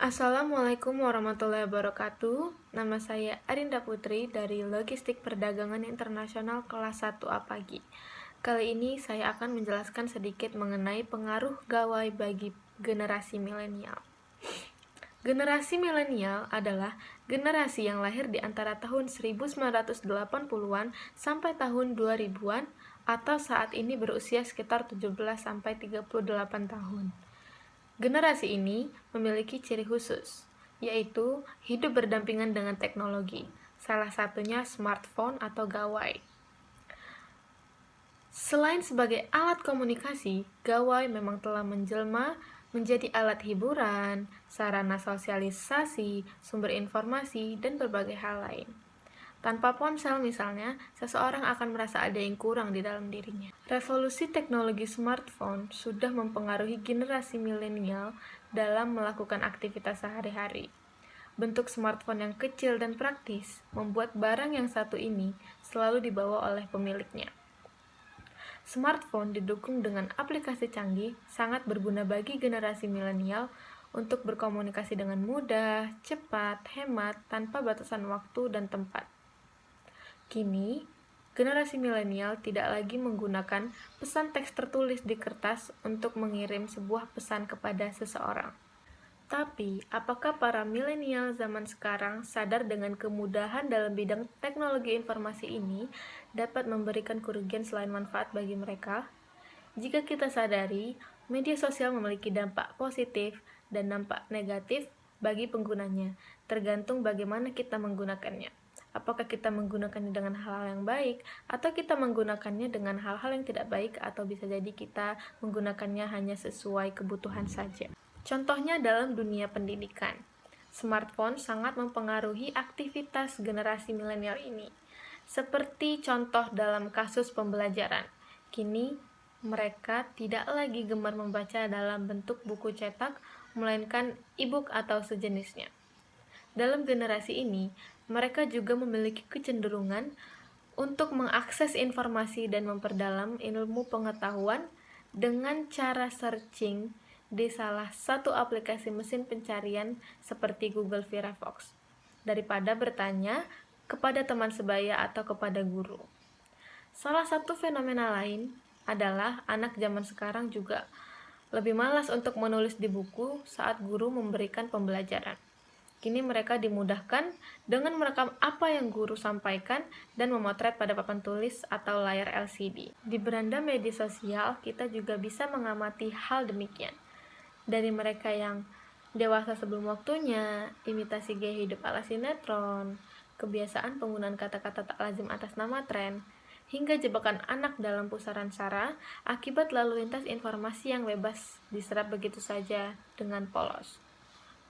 Assalamualaikum warahmatullahi wabarakatuh. Nama saya Arinda Putri dari Logistik Perdagangan Internasional kelas 1A Pagi. Kali ini saya akan menjelaskan sedikit mengenai pengaruh gawai bagi generasi milenial. Generasi milenial adalah generasi yang lahir di antara tahun 1980-an sampai tahun 2000-an atau saat ini berusia sekitar 17 sampai 38 tahun. Generasi ini memiliki ciri khusus, yaitu hidup berdampingan dengan teknologi, salah satunya smartphone atau gawai. Selain sebagai alat komunikasi, gawai memang telah menjelma menjadi alat hiburan, sarana sosialisasi, sumber informasi, dan berbagai hal lain. Tanpa ponsel misalnya, seseorang akan merasa ada yang kurang di dalam dirinya. Revolusi teknologi smartphone sudah mempengaruhi generasi milenial dalam melakukan aktivitas sehari-hari. Bentuk smartphone yang kecil dan praktis membuat barang yang satu ini selalu dibawa oleh pemiliknya. Smartphone didukung dengan aplikasi canggih sangat berguna bagi generasi milenial untuk berkomunikasi dengan mudah, cepat, hemat, tanpa batasan waktu dan tempat. Kini, generasi milenial tidak lagi menggunakan pesan teks tertulis di kertas untuk mengirim sebuah pesan kepada seseorang. Tapi, apakah para milenial zaman sekarang sadar dengan kemudahan dalam bidang teknologi informasi ini dapat memberikan kerugian selain manfaat bagi mereka? Jika kita sadari, media sosial memiliki dampak positif dan dampak negatif bagi penggunanya, tergantung bagaimana kita menggunakannya. Apakah kita menggunakannya dengan hal-hal yang baik, atau kita menggunakannya dengan hal-hal yang tidak baik, atau bisa jadi kita menggunakannya hanya sesuai kebutuhan saja. Contohnya dalam dunia pendidikan, smartphone sangat mempengaruhi aktivitas generasi milenial ini. Seperti contoh dalam kasus pembelajaran, kini mereka tidak lagi gemar membaca dalam bentuk buku cetak, melainkan e-book atau sejenisnya. Dalam generasi ini, mereka juga memiliki kecenderungan untuk mengakses informasi dan memperdalam ilmu pengetahuan dengan cara searching di salah satu aplikasi mesin pencarian seperti Google Firefox, daripada bertanya kepada teman sebaya atau kepada guru. Salah satu fenomena lain adalah anak zaman sekarang juga lebih malas untuk menulis di buku saat guru memberikan pembelajaran. Kini mereka dimudahkan dengan merekam apa yang guru sampaikan dan memotret pada papan tulis atau layar LCD. Di beranda media sosial, kita juga bisa mengamati hal demikian. Dari mereka yang dewasa sebelum waktunya, imitasi gaya hidup ala sinetron, kebiasaan penggunaan kata-kata tak lazim atas nama tren, hingga jebakan anak dalam pusaran sara akibat lalu lintas informasi yang bebas diserap begitu saja dengan polos.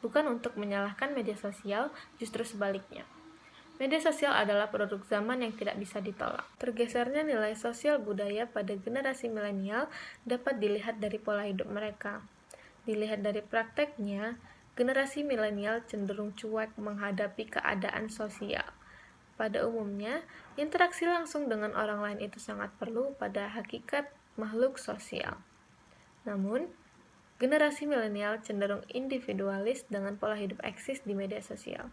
Bukan untuk menyalahkan media sosial, justru sebaliknya. Media sosial adalah produk zaman yang tidak bisa ditolak. Tergesernya nilai sosial budaya pada generasi milenial dapat dilihat dari pola hidup mereka. Dilihat dari prakteknya, generasi milenial cenderung cuek menghadapi keadaan sosial. Pada umumnya, interaksi langsung dengan orang lain itu sangat perlu pada hakikat makhluk sosial. Namun, generasi milenial cenderung individualis dengan pola hidup eksis di media sosial.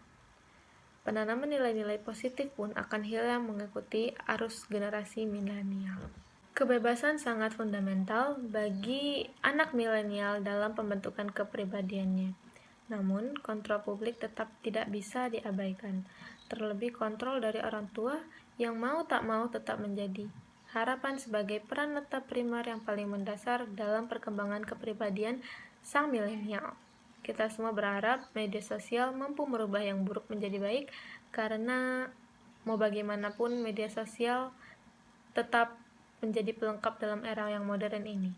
Penanaman nilai-nilai positif pun akan hilang mengikuti arus generasi milenial. Kebebasan sangat fundamental bagi anak milenial dalam pembentukan kepribadiannya. Namun, kontrol publik tetap tidak bisa diabaikan. Terlebih kontrol dari orang tua yang mau tak mau tetap menjadi harapan sebagai peranata primer yang paling mendasar dalam perkembangan kepribadian sang milenial. Kita semua berharap media sosial mampu merubah yang buruk menjadi baik, karena mau bagaimanapun media sosial tetap menjadi pelengkap dalam era yang modern ini.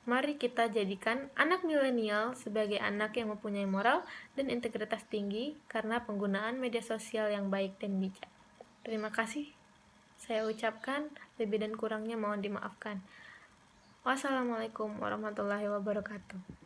Mari kita jadikan anak milenial sebagai anak yang mempunyai moral dan integritas tinggi karena penggunaan media sosial yang baik dan bijak. Terima kasih. Saya ucapkan, lebih dan kurangnya mohon dimaafkan. Wassalamualaikum warahmatullahi wabarakatuh.